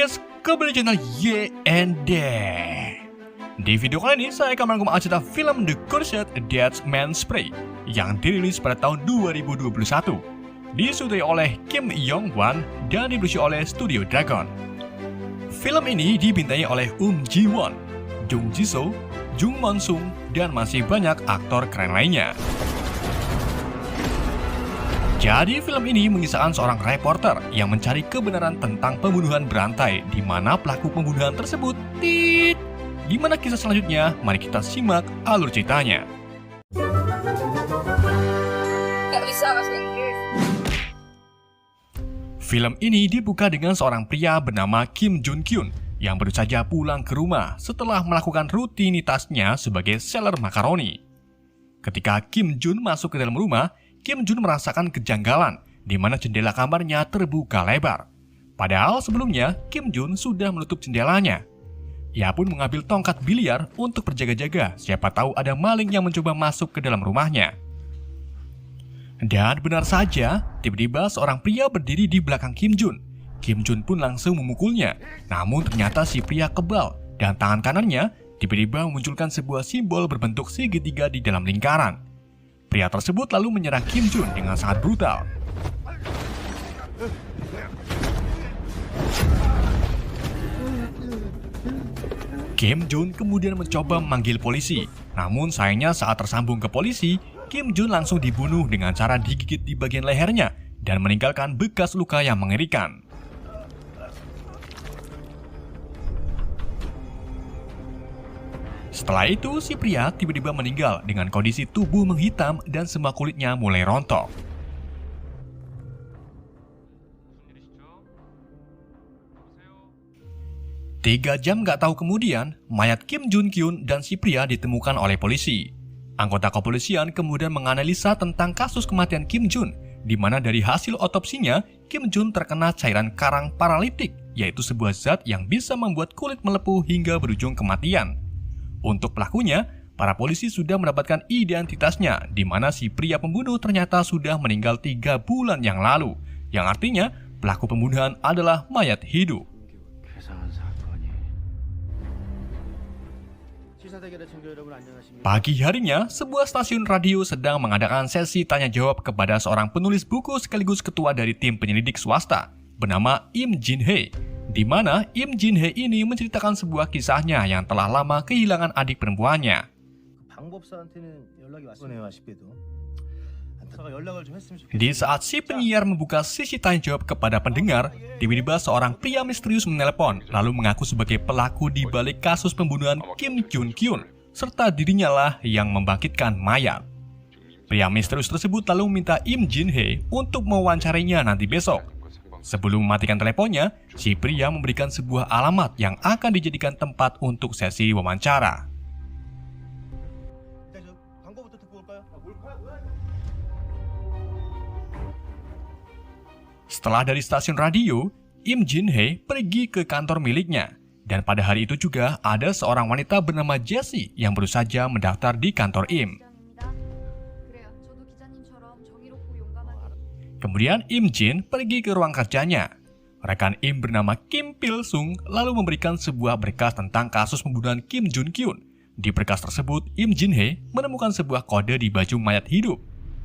guys, kembali di channel YND. Di video kali ini saya akan merangkum cerita film The Cursed Dead Man's Prey yang dirilis pada tahun 2021, disutradarai oleh Kim Yong-wan dan diproduksi oleh Studio Dragon. Film ini dibintangi oleh Ji-won, Jung Ji-soo, Jung Mon-sung, dan masih banyak aktor keren lainnya. Jadi film ini mengisahkan seorang reporter yang mencari kebenaran tentang pembunuhan berantai di mana pelaku pembunuhan tersebut Gimana kisah selanjutnya? Mari kita simak alur ceritanya. Gak bisa bahasa Inggris. Film ini dibuka dengan seorang pria bernama Kim Jun-kyun yang baru saja pulang ke rumah setelah melakukan rutinitasnya sebagai seller makaroni. Ketika Kim Jun masuk ke dalam rumah, Kim Jun merasakan kejanggalan di mana jendela kamarnya terbuka lebar. Padahal sebelumnya Kim Jun sudah menutup jendelanya. Ia pun mengambil tongkat biliar untuk berjaga-jaga, siapa tahu ada maling yang mencoba masuk ke dalam rumahnya. Dan benar saja, tiba-tiba seorang pria berdiri di belakang Kim Jun. Kim Jun pun langsung memukulnya, namun ternyata si pria kebal dan tangan kanannya tiba-tiba memunculkan sebuah simbol berbentuk segitiga di dalam lingkaran. Pria tersebut lalu menyerang Kim Jun dengan sangat brutal. Kim Jun kemudian mencoba memanggil polisi, namun sayangnya saat tersambung ke polisi, Kim Jun langsung dibunuh dengan cara digigit di bagian lehernya dan meninggalkan bekas luka yang mengerikan. Setelah itu, si pria tiba-tiba meninggal dengan kondisi tubuh menghitam dan semua kulitnya mulai rontok. Tiga jam gak tahu kemudian, mayat Kim Jun-kyun dan si pria ditemukan oleh polisi. Anggota kepolisian kemudian menganalisa tentang kasus kematian Kim Jun, di mana dari hasil otopsinya, Kim Jun terkena cairan karang paralitik, yaitu sebuah zat yang bisa membuat kulit melepuh hingga berujung kematian. Untuk pelakunya, para polisi sudah mendapatkan identitasnya, di mana si pria pembunuh ternyata sudah meninggal 3 bulan yang lalu, yang artinya pelaku pembunuhan adalah mayat hidup. Pagi harinya, sebuah stasiun radio sedang mengadakan sesi tanya-jawab kepada seorang penulis buku sekaligus ketua dari tim penyelidik swasta, bernama Im Jin-hee. Di mana Im Jin-hee ini menceritakan sebuah kisahnya yang telah lama kehilangan adik perempuannya. Di saat si penyiar membuka sesi tanya jawab kepada pendengar, tiba-tiba seorang pria misterius menelepon lalu mengaku sebagai pelaku di balik kasus pembunuhan Kim Jun-kyun, serta dirinya lah yang membangkitkan mayat. Pria misterius tersebut lalu meminta Im Jin-hee untuk mewawancarinya nanti besok. Sebelum mematikan teleponnya, si pria memberikan sebuah alamat yang akan dijadikan tempat untuk sesi wawancara. Setelah dari stasiun radio, Im Jin-hee pergi ke kantor miliknya. Dan pada hari itu juga ada seorang wanita bernama Jessie yang baru saja mendaftar di kantor Im. Kemudian Im Jin pergi ke ruang kerjanya. Rekan Im bernama Kim Pil-sung lalu memberikan sebuah berkas tentang kasus pembunuhan Kim Jun-kyun. Di berkas tersebut, Im Jin-hee menemukan sebuah kode di baju mayat hidup.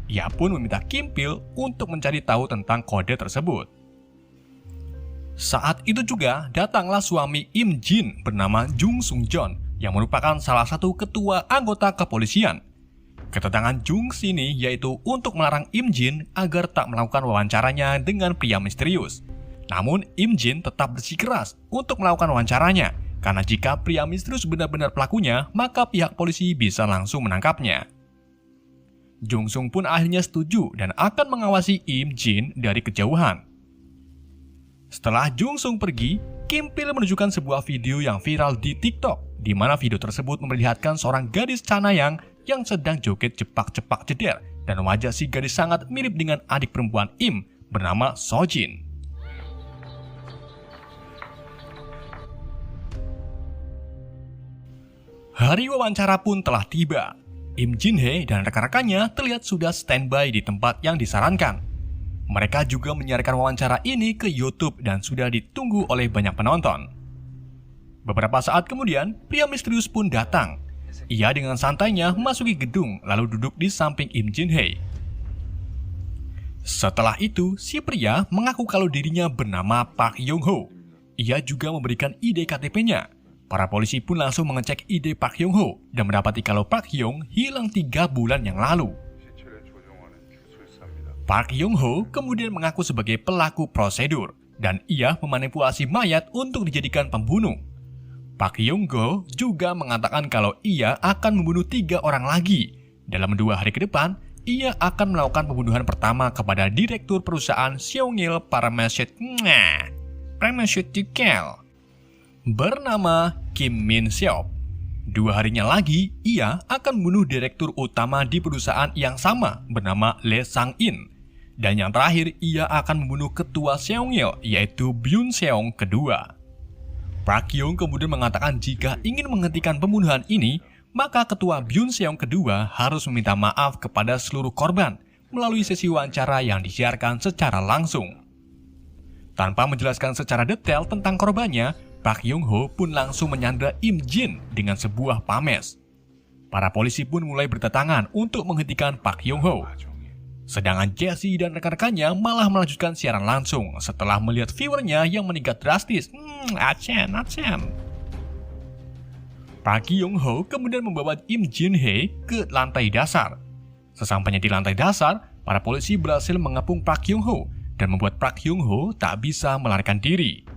Ia pun meminta Kim Pil untuk mencari tahu tentang kode tersebut. Saat itu juga datanglah suami Im Jin bernama Jung Sung-jeon yang merupakan salah satu ketua anggota kepolisian. Kedatangan Jung sini yaitu untuk melarang Im Jin agar tak melakukan wawancaranya dengan pria misterius. Namun Im Jin tetap bersikeras untuk melakukan wawancaranya, karena jika pria misterius benar-benar pelakunya, maka pihak polisi bisa langsung menangkapnya. Jung Sung pun akhirnya setuju dan akan mengawasi Im Jin dari kejauhan. Setelah Jung Sung pergi, Kim Pil menunjukkan sebuah video yang viral di TikTok, di mana video tersebut memperlihatkan seorang gadis canayang yang sedang joget cepak-cepak jeder, dan wajah si gadis sangat mirip dengan adik perempuan Im bernama Sojin. Hari wawancara pun telah tiba. Im Jin-hee dan rekan-rekannya terlihat sudah standby di tempat yang disarankan. Mereka juga menyiarkan wawancara ini ke YouTube dan sudah ditunggu oleh banyak penonton. Beberapa saat kemudian, pria misterius pun datang. Ia dengan santainya memasuki gedung lalu duduk di samping Im Jin-hee. Setelah itu, si pria mengaku kalau dirinya bernama Park Yong-ho. Ia juga memberikan ID KTP-nya. Para polisi pun langsung mengecek ID Park Yong-ho dan mendapati kalau Park Yong hilang 3 bulan yang lalu. Park Yong-ho kemudian mengaku sebagai pelaku prosedur dan ia memanipulasi mayat untuk dijadikan pembunuh. Park Yong-ho juga mengatakan kalau ia akan membunuh 3 orang lagi. Dalam 2 hari ke depan, ia akan melakukan pembunuhan pertama kepada direktur perusahaan Seongil Pharmaceutical bernama Kim Min Seop. 2 harinya lagi, ia akan membunuh direktur utama di perusahaan yang sama bernama Lee Sang-in. Dan yang terakhir, ia akan membunuh ketua Seongil yaitu Byun Seong kedua. Park Yong kemudian mengatakan jika ingin menghentikan pembunuhan ini, maka ketua Byun Seong kedua harus meminta maaf kepada seluruh korban melalui sesi wawancara yang disiarkan secara langsung. Tanpa menjelaskan secara detail tentang korbannya, Park Yong-ho pun langsung menyandra Im Jin dengan sebuah pames. Para polisi pun mulai berdatangan untuk menghentikan Park Yong-ho. Sedangkan Jesse dan rekan-rekannya malah melanjutkan siaran langsung setelah melihat viewernya yang meningkat drastis. Acen. Park Yong-ho kemudian membawa Im Jin-hee ke lantai dasar. Sesampainya di lantai dasar, para polisi berhasil mengepung Park Yong-ho dan membuat Park Yong-ho tak bisa melarikan diri.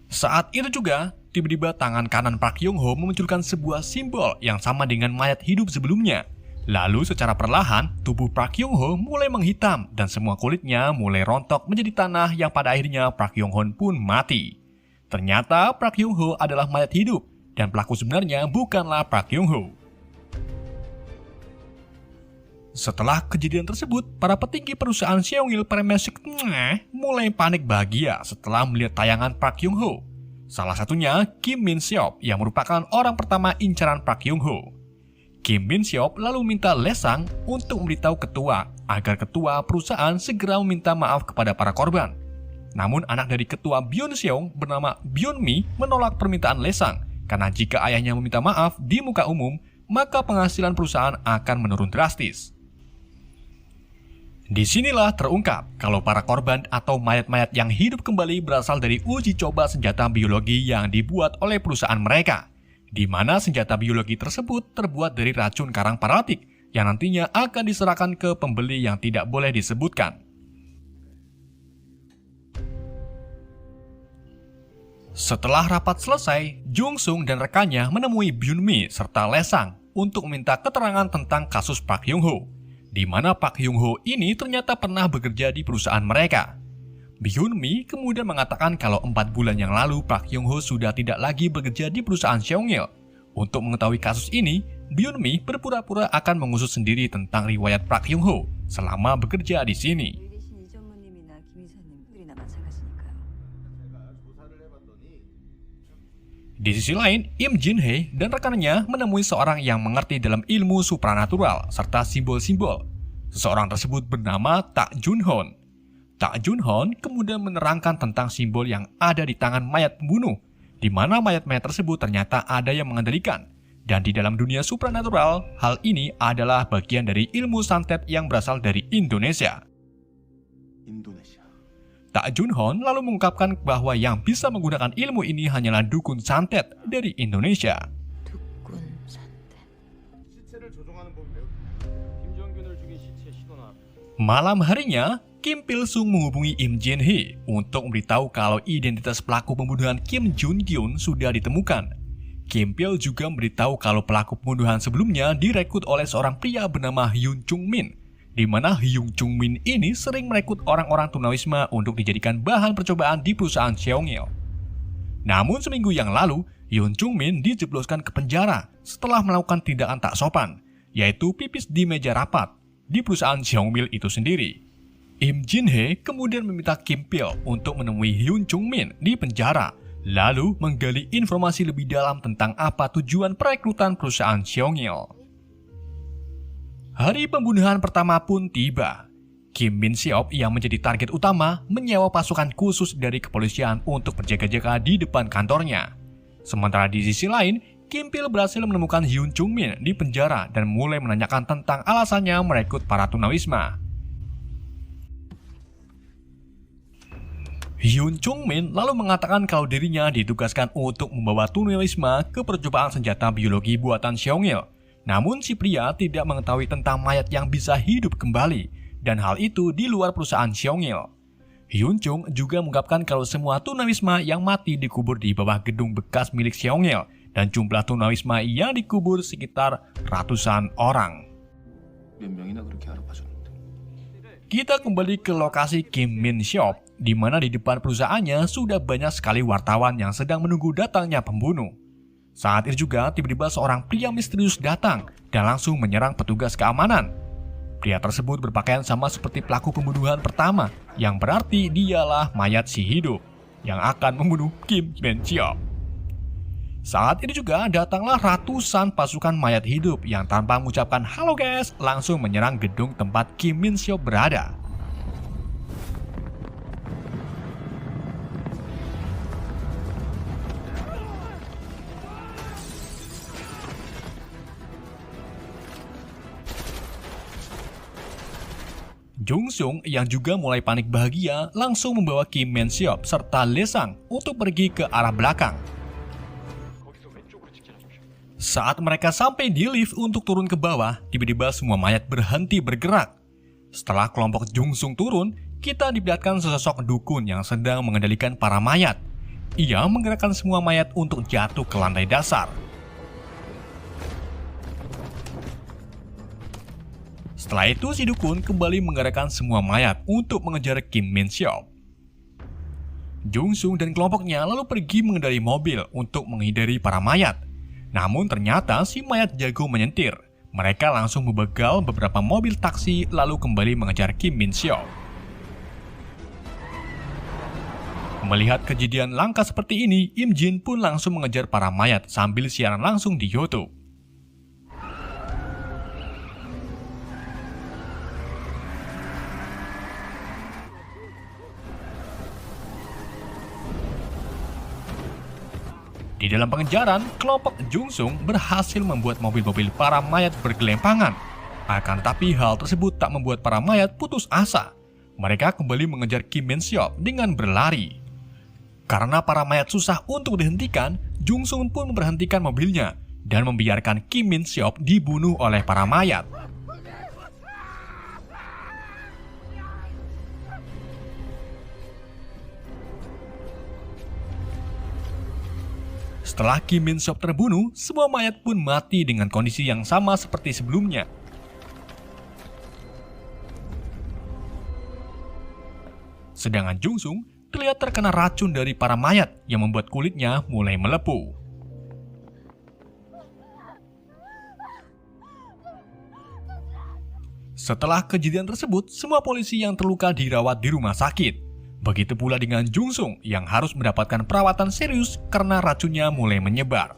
Saat itu juga, tiba-tiba tangan kanan Park Yong-ho memunculkan sebuah simbol yang sama dengan mayat hidup sebelumnya. Lalu secara perlahan, tubuh Park Yong-ho mulai menghitam dan semua kulitnya mulai rontok menjadi tanah yang pada akhirnya Park Yong-ho pun mati. Ternyata Park Yong-ho adalah mayat hidup dan pelaku sebenarnya bukanlah Park Yong-ho. Setelah kejadian tersebut, para petinggi perusahaan Seongil Pharmaceutical mulai panik bahagia setelah melihat tayangan Park Yong-ho. Salah satunya Kim Min Seop yang merupakan orang pertama incaran Park Yong-ho. Kim Min Seop lalu minta Lee Sang untuk memberitahu ketua agar ketua perusahaan segera meminta maaf kepada para korban. Namun anak dari ketua Byun Seong bernama Byun Mi menolak permintaan Lee Sang karena jika ayahnya meminta maaf di muka umum, maka penghasilan perusahaan akan menurun drastis. Disinilah terungkap kalau para korban atau mayat-mayat yang hidup kembali berasal dari uji coba senjata biologi yang dibuat oleh perusahaan mereka, di mana senjata biologi tersebut terbuat dari racun karang paratik yang nantinya akan diserahkan ke pembeli yang tidak boleh disebutkan. Setelah rapat selesai, Jung Sung dan rekannya menemui Byun Mi serta Lee Sang untuk meminta keterangan tentang kasus Park Yong-ho, di mana Park Yong-ho ini ternyata pernah bekerja di perusahaan mereka. Byun Mi kemudian mengatakan kalau 4 bulan yang lalu Park Yong-ho sudah tidak lagi bekerja di perusahaan Seongil. Untuk mengetahui kasus ini, Byun Mi berpura-pura akan mengusut sendiri tentang riwayat Park Yong-ho selama bekerja di sini. Di sisi lain, Im Jin-hee dan rekannya menemui seorang yang mengerti dalam ilmu supranatural serta simbol-simbol. Seseorang tersebut bernama Tak Jun-hon. Tak Jun-hon kemudian menerangkan tentang simbol yang ada di tangan mayat pembunuh, di mana mayat-mayat tersebut ternyata ada yang mengendalikan. Dan di dalam dunia supranatural, hal ini adalah bagian dari ilmu santet yang berasal dari Indonesia. Tak Jun-hon lalu mengungkapkan bahwa yang bisa menggunakan ilmu ini hanyalah dukun santet dari Indonesia. Malam harinya, Kim Pil-sung menghubungi Im Jin-hee untuk memberitahu kalau identitas pelaku pembunuhan Kim Jun-gyun sudah ditemukan. Kim Pil juga memberitahu kalau pelaku pembunuhan sebelumnya direkrut oleh seorang pria bernama Hyun Chung Min, di mana Hyun Chung Min ini sering merekrut orang-orang tunawisma untuk dijadikan bahan percobaan di perusahaan Seongil. Namun seminggu yang lalu, Hyun Chung Min dijebloskan ke penjara setelah melakukan tindakan tak sopan, yaitu pipis di meja rapat di perusahaan Seongil itu sendiri. Im Jin-hee kemudian meminta Kim Pil untuk menemui Hyun Chung Min di penjara, lalu menggali informasi lebih dalam tentang apa tujuan perekrutan perusahaan Seongil. Hari pembunuhan pertama pun tiba. Kim Min Seop yang menjadi target utama menyewa pasukan khusus dari kepolisian untuk berjaga-jaga di depan kantornya. Sementara di sisi lain, Kim Pil berhasil menemukan Hyun Chung Min di penjara dan mulai menanyakan tentang alasannya merekrut para tunawisma. Hyun Chung Min lalu mengatakan kalau dirinya ditugaskan untuk membawa tunawisma ke percobaan senjata biologi buatan Seongil. Namun si pria tidak mengetahui tentang mayat yang bisa hidup kembali, dan hal itu di luar perusahaan Seongil. Hyun Chung juga mengungkapkan kalau semua tunawisma yang mati dikubur di bawah gedung bekas milik Seongil, dan jumlah tunawisma yang dikubur sekitar ratusan orang. Kita kembali ke lokasi Kim Min Seop, di mana di depan perusahaannya sudah banyak sekali wartawan yang sedang menunggu datangnya pembunuh. Saat itu juga tiba-tiba seorang pria misterius datang dan langsung menyerang petugas keamanan. Pria tersebut berpakaian sama seperti pelaku pembunuhan pertama, yang berarti dialah mayat si hidup yang akan membunuh Kim Min Seop. Saat ini juga datanglah ratusan pasukan mayat hidup yang tanpa mengucapkan halo guys, langsung menyerang gedung tempat Kim Min Seop berada. Jung Sung yang juga mulai panik bahagia langsung membawa Kim Min Seop serta Lee Sang untuk pergi ke arah belakang. Saat mereka sampai di lift untuk turun ke bawah, tiba-tiba semua mayat berhenti bergerak. Setelah kelompok Jung Sung turun, kita diperlihatkan sesosok dukun yang sedang mengendalikan para mayat. Ia menggerakkan semua mayat untuk jatuh ke lantai dasar. Setelah itu, si dukun kembali menggerakkan semua mayat untuk mengejar Kim Min Seop. Jung Sung dan kelompoknya lalu pergi mengendarai mobil untuk menghindari para mayat. Namun ternyata si mayat jago menyentir. Mereka langsung membegal beberapa mobil taksi lalu kembali mengejar Kim Min Seop. Melihat kejadian langka seperti ini, Im Jin pun langsung mengejar para mayat sambil siaran langsung di YouTube. Di dalam pengejaran, kelompok Jung Sung berhasil membuat mobil-mobil para mayat bergelimpangan. Akan tetapi hal tersebut tak membuat para mayat putus asa. Mereka kembali mengejar Kim Min Seop dengan berlari. Karena para mayat susah untuk dihentikan, Jung Sung pun memberhentikan mobilnya dan membiarkan Kim Min Seop dibunuh oleh para mayat. Setelah Kim Min Seop terbunuh, semua mayat pun mati dengan kondisi yang sama seperti sebelumnya. Sedangkan Jung Sung terlihat terkena racun dari para mayat yang membuat kulitnya mulai melepuh. Setelah kejadian tersebut, semua polisi yang terluka dirawat di rumah sakit. Begitu pula dengan Jung Sung yang harus mendapatkan perawatan serius karena racunnya mulai menyebar.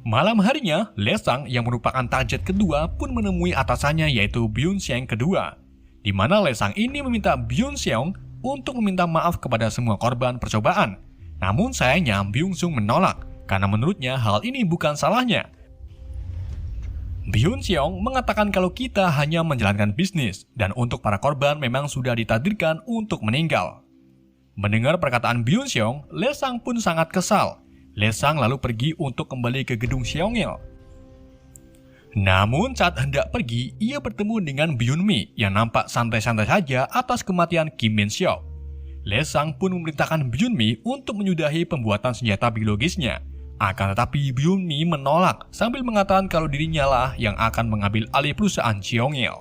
Malam harinya, Lee Sang yang merupakan target kedua pun menemui atasannya yaitu Byun Seong kedua, di mana Lee Sang ini meminta Byun Seong untuk meminta maaf kepada semua korban percobaan. Namun sayangnya Byung Sung menolak karena menurutnya hal ini bukan salahnya. Byun Seong mengatakan kalau kita hanya menjalankan bisnis dan untuk para korban memang sudah ditakdirkan untuk meninggal. Mendengar perkataan Byun Seong, Lee Sang pun sangat kesal. Lee Sang lalu pergi untuk kembali ke gedung Seongil. Namun saat hendak pergi, ia bertemu dengan Byun Mi yang nampak santai-santai saja atas kematian Kim Min Seop. Lee Sang pun memerintahkan Byun Mi untuk menyudahi pembuatan senjata biologisnya. Akan tetapi Byun Mi menolak sambil mengatakan kalau dirinya lah yang akan mengambil alih perusahaan Seongil.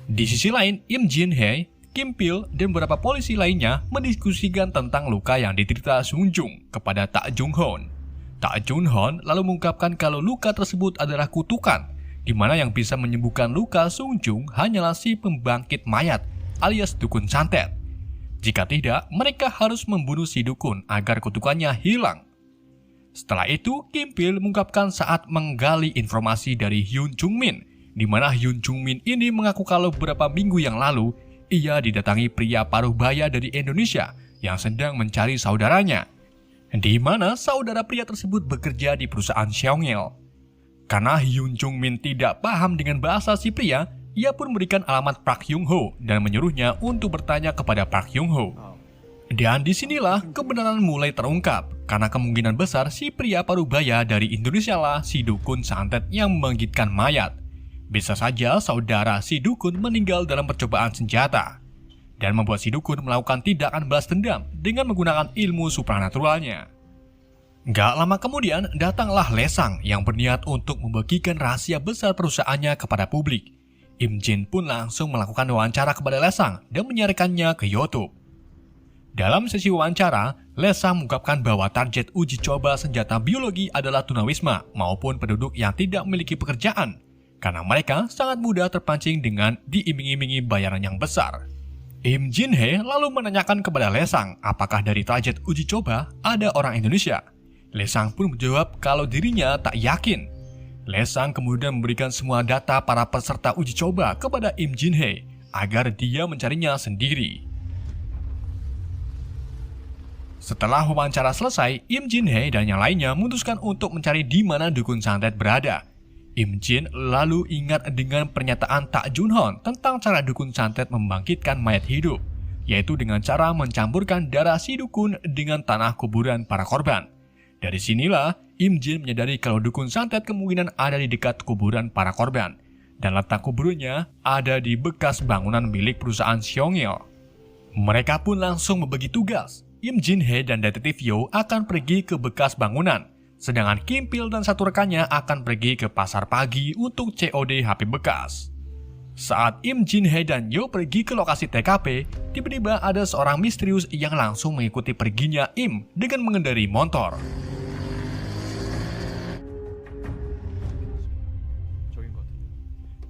Di sisi lain, Im Jin Hae, Kim Pil, dan beberapa polisi lainnya mendiskusikan tentang luka yang diderita Sung Jung kepada Tak Jung Hoon. Tak Jung Hoon lalu mengungkapkan kalau luka tersebut adalah kutukan, di mana yang bisa menyembuhkan luka Sung Jung hanyalah si pembangkit mayat alias dukun santet. Jika tidak, mereka harus membunuh si dukun agar kutukannya hilang. Setelah itu, Kim Pil mengungkapkan saat menggali informasi dari Hyun Jung Min, di mana Hyun Jung Min ini mengaku kalau beberapa minggu yang lalu, ia didatangi pria paruh baya dari Indonesia yang sedang mencari saudaranya, di mana saudara pria tersebut bekerja di perusahaan Seongil. Karena Hyun Jung Min tidak paham dengan bahasa si pria, ia pun memberikan alamat Park Hyung Ho dan menyuruhnya untuk bertanya kepada Park Hyung Ho. Dan disinilah kebenaran mulai terungkap, karena kemungkinan besar si pria parubaya dari Indonesia lah si dukun santet yang membangkitkan mayat. Bisa saja saudara si dukun meninggal dalam percobaan senjata, dan membuat si dukun melakukan tindakan balas dendam dengan menggunakan ilmu supranaturalnya. Gak lama kemudian, datanglah Lesang yang berniat untuk membagikan rahasia besar perusahaannya kepada publik. Im Jin pun langsung melakukan wawancara kepada Lesang dan menyiarkannya ke YouTube. Dalam sesi wawancara, Lesang mengungkapkan bahwa target uji coba senjata biologi adalah tunawisma maupun penduduk yang tidak memiliki pekerjaan, karena mereka sangat mudah terpancing dengan diiming-imingi bayaran yang besar. Im Jin Hee lalu menanyakan kepada Lesang apakah dari target uji coba ada orang Indonesia. Lesang pun menjawab kalau dirinya tak yakin. Lesang kemudian memberikan semua data para peserta uji coba kepada Im Jin Hee agar dia mencarinya sendiri. Setelah wawancara selesai, Im Jin Hee dan yang lainnya memutuskan untuk mencari di mana dukun santet berada. Im Jin lalu ingat dengan pernyataan Tak Jun Hon tentang cara dukun santet membangkitkan mayat hidup, yaitu dengan cara mencampurkan darah si dukun dengan tanah kuburan para korban. Dari sinilah, Im Jin menyadari kalau dukun santet kemungkinan ada di dekat kuburan para korban, dan letak kuburannya ada di bekas bangunan milik perusahaan Seongil. Mereka pun langsung membagi tugas. Im Jin Hee dan detektif Yo akan pergi ke bekas bangunan, sedangkan Kim Pil dan satu rekannya akan pergi ke pasar pagi untuk COD HP bekas. Saat Im Jin Hee dan Yo pergi ke lokasi TKP, tiba-tiba ada seorang misterius yang langsung mengikuti perginya Im dengan mengendarai motor.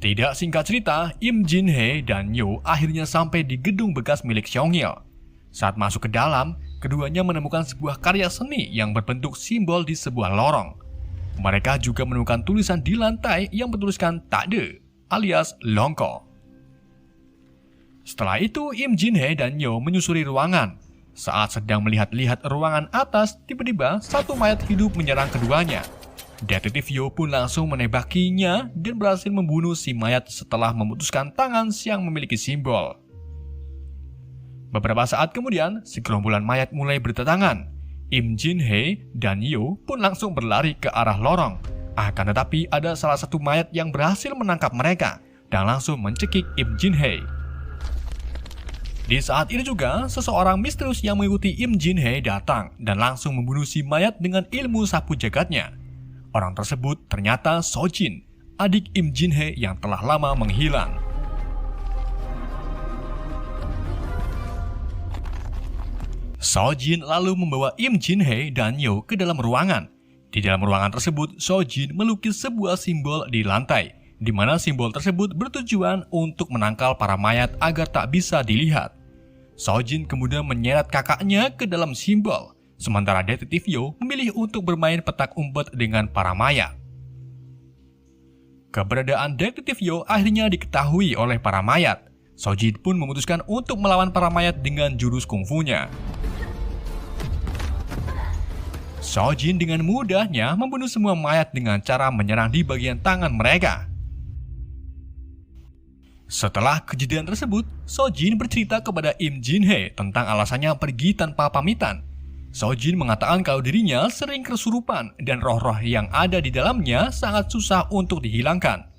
Tidak singkat cerita, Im Jin Hee dan Yo akhirnya sampai di gedung bekas milik Seongil. Saat masuk ke dalam, keduanya menemukan sebuah karya seni yang berbentuk simbol di sebuah lorong. Mereka juga menemukan tulisan di lantai yang bertuliskan Takde alias Longko. Setelah itu, Im Jin Hee dan Yo menyusuri ruangan. Saat sedang melihat-lihat ruangan atas, tiba-tiba satu mayat hidup menyerang keduanya. Detektif Yo pun langsung menembakinya dan berhasil membunuh si mayat setelah memutuskan tangan yang memiliki simbol. Beberapa saat kemudian, segerombolan mayat mulai berdatangan. Im Jin Hee dan Yo pun langsung berlari ke arah lorong. Akan tetapi ada salah satu mayat yang berhasil menangkap mereka dan langsung mencekik Im Jin Hee. Di saat ini juga, seseorang misterius yang mengikuti Im Jin Hee datang dan langsung membunuh si mayat dengan ilmu sapu jagatnya. Orang tersebut ternyata So Jin, adik Im Jin Hee yang telah lama menghilang. So Jin lalu membawa Im Jin Hee dan Yo ke dalam ruangan. Di dalam ruangan tersebut, So Jin melukis sebuah simbol di lantai, di mana simbol tersebut bertujuan untuk menangkal para mayat agar tak bisa dilihat. So Jin kemudian menyeret kakaknya ke dalam simbol, sementara detektif Yo memilih untuk bermain petak umpet dengan para mayat. Keberadaan detektif Yo akhirnya diketahui oleh para mayat. So Jin pun memutuskan untuk melawan para mayat dengan jurus kungfunya. So Jin dengan mudahnya membunuh semua mayat dengan cara menyerang di bagian tangan mereka. Setelah kejadian tersebut, So Jin bercerita kepada Im Jin Hee tentang alasannya pergi tanpa pamitan. So Jin mengatakan kalau dirinya sering kesurupan dan roh-roh yang ada di dalamnya sangat susah untuk dihilangkan.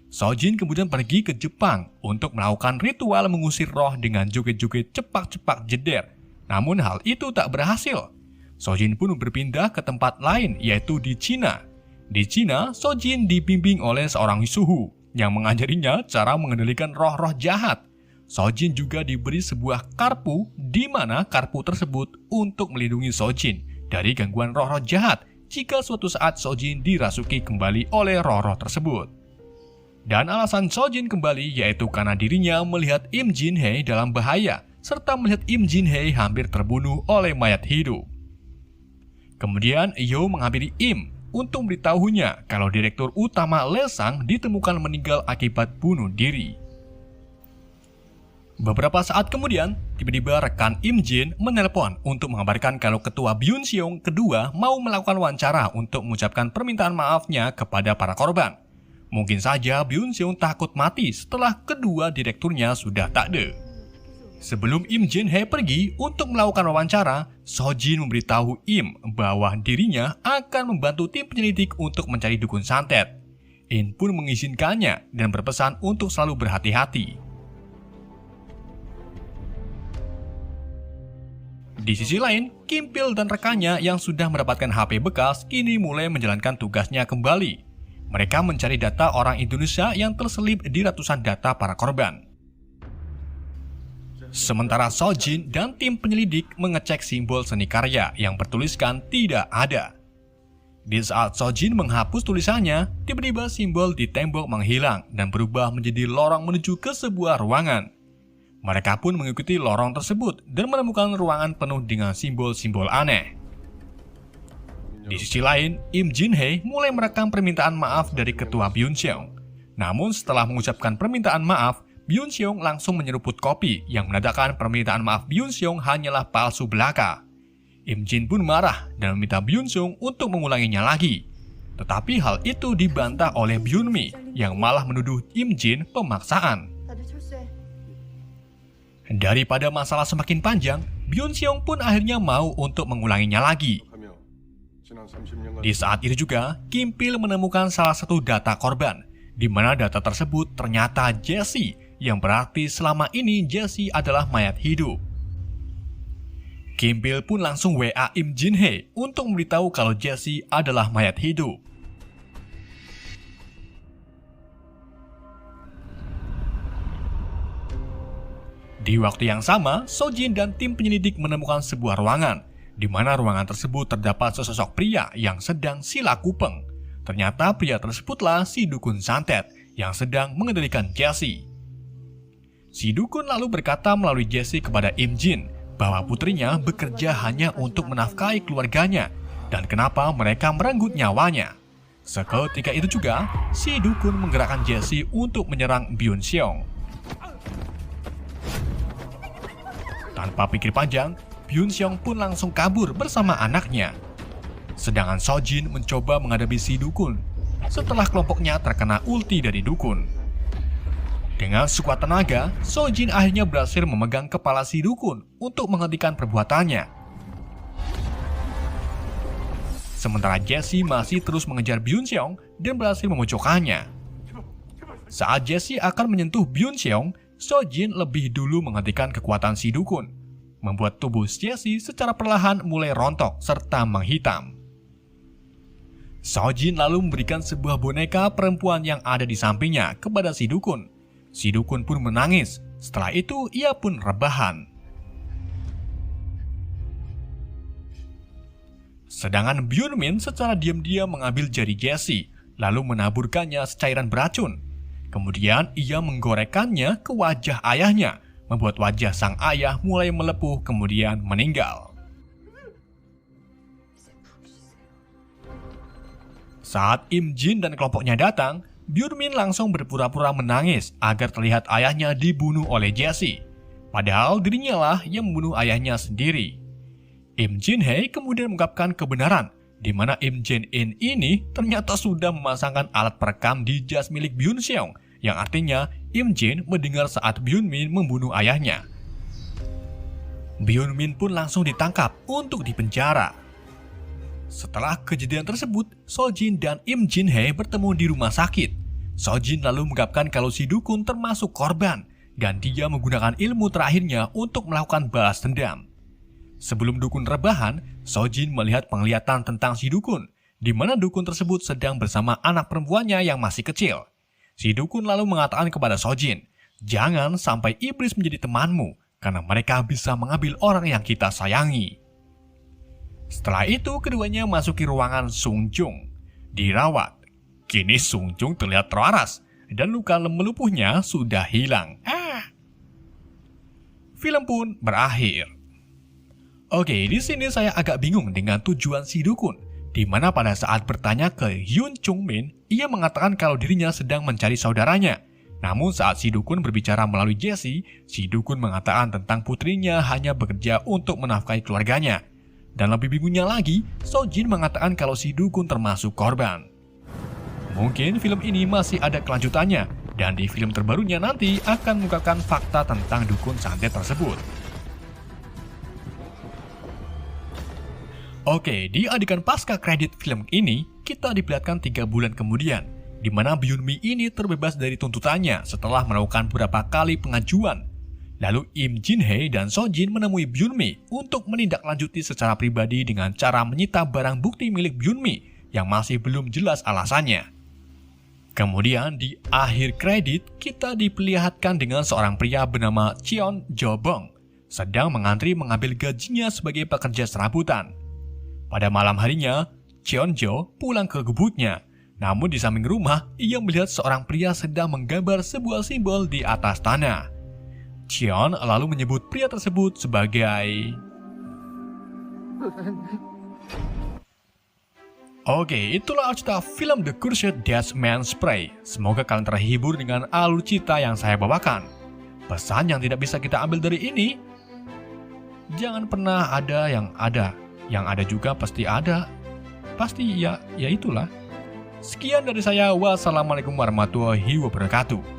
So Jin kemudian pergi ke Jepang untuk melakukan ritual mengusir roh dengan joget-joget cepak-cepak jeder. Namun hal itu tak berhasil. So Jin pun berpindah ke tempat lain, yaitu di Cina. Di Cina, So Jin dibimbing oleh seorang suhu yang mengajarinya cara mengendalikan roh-roh jahat. So Jin juga diberi sebuah karpu, di mana karpu tersebut untuk melindungi So Jin dari gangguan roh-roh jahat jika suatu saat So Jin dirasuki kembali oleh roh-roh tersebut. Dan alasan So Jin kembali yaitu karena dirinya melihat Im Jin Hee dalam bahaya, serta melihat Im Jin Hee hampir terbunuh oleh mayat hidup. Kemudian Yo menghampiri Im untuk memberitahunya kalau direktur utama Lesang ditemukan meninggal akibat bunuh diri. Beberapa saat kemudian, tiba-tiba rekan Im Jin menelpon untuk mengabarkan kalau ketua Byun Seong kedua mau melakukan wawancara untuk mengucapkan permintaan maafnya kepada para korban. Mungkin saja Byun Seong takut mati setelah kedua direkturnya sudah tak ada. Sebelum Im Jin Hae pergi untuk melakukan wawancara, So Jin memberitahu Im bahwa dirinya akan membantu tim penyelidik untuk mencari dukun santet. In pun mengizinkannya dan berpesan untuk selalu berhati-hati. Di sisi lain, Kim Pil dan rekannya yang sudah mendapatkan HP bekas kini mulai menjalankan tugasnya kembali. Mereka mencari data orang Indonesia yang terselip di ratusan data para korban. Sementara So Jin dan tim penyelidik mengecek simbol seni karya yang bertuliskan tidak ada. Di saat So Jin menghapus tulisannya, tiba-tiba simbol di tembok menghilang dan berubah menjadi lorong menuju ke sebuah ruangan. Mereka pun mengikuti lorong tersebut dan menemukan ruangan penuh dengan simbol-simbol aneh. Di sisi lain, Im Jin Hae mulai merekam permintaan maaf dari ketua Byun Seong. Namun setelah mengucapkan permintaan maaf, Byun Seong langsung menyeruput kopi yang menandakan permintaan maaf Byun Seong hanyalah palsu belaka. Im Jin pun marah dan meminta Byun Seong untuk mengulanginya lagi. Tetapi hal itu dibantah oleh Byun Mi yang malah menuduh Im Jin pemaksaan. Daripada masalah semakin panjang, Byun Seong pun akhirnya mau untuk mengulanginya lagi. Di saat itu juga, Kim Pil menemukan salah satu data korban, di mana data tersebut ternyata Jessie, yang berarti selama ini Jessie adalah mayat hidup. Kim Pil pun langsung WA Im Jin Hae untuk memberitahu kalau Jessie adalah mayat hidup. Di waktu yang sama, So Jin dan tim penyelidik menemukan sebuah ruangan, di mana ruangan tersebut terdapat sesosok pria yang sedang sila kupeng. Ternyata pria tersebutlah si dukun santet yang sedang mengendalikan Jessie. Si dukun lalu berkata melalui Jessie kepada Im Jin bahwa putrinya bekerja hanya untuk menafkahi keluarganya dan kenapa mereka merenggut nyawanya. Seketika itu juga, si dukun menggerakkan Jessie untuk menyerang Byun Seong. Tanpa pikir panjang, Byun Seong pun langsung kabur bersama anaknya. Sedangkan So Jin mencoba menghadapi si dukun setelah kelompoknya terkena ulti dari dukun. Dengan sekuat tenaga, So Jin akhirnya berhasil memegang kepala si dukun untuk menghentikan perbuatannya. Sementara Jessie masih terus mengejar Byun Seong dan berhasil memojokkannya. Saat Jessie akan menyentuh Byun Seong, So Jin lebih dulu menghentikan kekuatan si dukun, membuat tubuh Jessie secara perlahan mulai rontok serta menghitam. So Jin lalu memberikan sebuah boneka perempuan yang ada di sampingnya kepada si dukun. Si dukun pun menangis, setelah itu ia pun rebahan. Sedangkan Byun Min secara diam-diam mengambil jari Jessie, lalu menaburkannya secairan beracun. Kemudian ia menggorekannya ke wajah ayahnya, membuat wajah sang ayah mulai melepuh kemudian meninggal. Saat Im Jin dan kelompoknya datang, Byun Min langsung berpura-pura menangis agar terlihat ayahnya dibunuh oleh Jessie. Padahal dirinya lah yang membunuh ayahnya sendiri. Im Jin Hae kemudian mengungkapkan kebenaran, di mana Im Jin In ini ternyata sudah memasangkan alat perekam di jas milik Byun Seong, yang artinya Im Jin mendengar saat Byun Min membunuh ayahnya. Byun Min pun langsung ditangkap untuk dipenjara. Setelah kejadian tersebut, So Jin dan Im Jin Hae bertemu di rumah sakit. So Jin lalu mengungkapkan kalau si dukun termasuk korban, dan dia menggunakan ilmu terakhirnya untuk melakukan balas dendam. Sebelum dukun rebahan, So Jin melihat penglihatan tentang si dukun, di mana dukun tersebut sedang bersama anak perempuannya yang masih kecil. Si dukun lalu mengatakan kepada So Jin, "Jangan sampai iblis menjadi temanmu, karena mereka bisa mengambil orang yang kita sayangi." Setelah itu, keduanya masuki ruangan Sung Jung, dirawat. Kini Sung Jung terlihat terwaras, dan luka melupuhnya sudah hilang. Film pun berakhir. Oke, di sini saya agak bingung dengan tujuan si dukun, di mana pada saat bertanya ke Hyun Chung Min, ia mengatakan kalau dirinya sedang mencari saudaranya. Namun saat si dukun berbicara melalui Jessie, si dukun mengatakan tentang putrinya hanya bekerja untuk menafkahi keluarganya. Dan lebih bingungnya lagi, Sojin mengatakan kalau si dukun termasuk korban. Mungkin film ini masih ada kelanjutannya, dan di film terbarunya nanti akan mengungkapkan fakta tentang dukun santet tersebut. Oke, di adegan pasca kredit film ini, kita diperlihatkan 3 bulan kemudian, di mana Byun-mi ini terbebas dari tuntutannya setelah melakukan beberapa kali pengajuan. Lalu Im Jin-hye dan Sojin menemui Byun-mi untuk menindaklanjuti secara pribadi dengan cara menyita barang bukti milik Byun-mi yang masih belum jelas alasannya. Kemudian di akhir kredit, kita diperlihatkan dengan seorang pria bernama Cheon Jo-bong sedang mengantri mengambil gajinya sebagai pekerja serabutan. Pada malam harinya, Cheon Jo pulang ke gubuknya. Namun di samping rumah, ia melihat seorang pria sedang menggambar sebuah simbol di atas tanah. Cheon lalu menyebut pria tersebut sebagai... Oke, itulah cerita film The Cursed Dead Man's Prey. Semoga kalian terhibur dengan alur cerita yang saya bawakan. Pesan yang tidak bisa kita ambil dari ini, jangan pernah ada yang ada. Yang ada juga pasti ada. Pasti ya itulah. Sekian dari saya. Wassalamualaikum warahmatullahi wabarakatuh.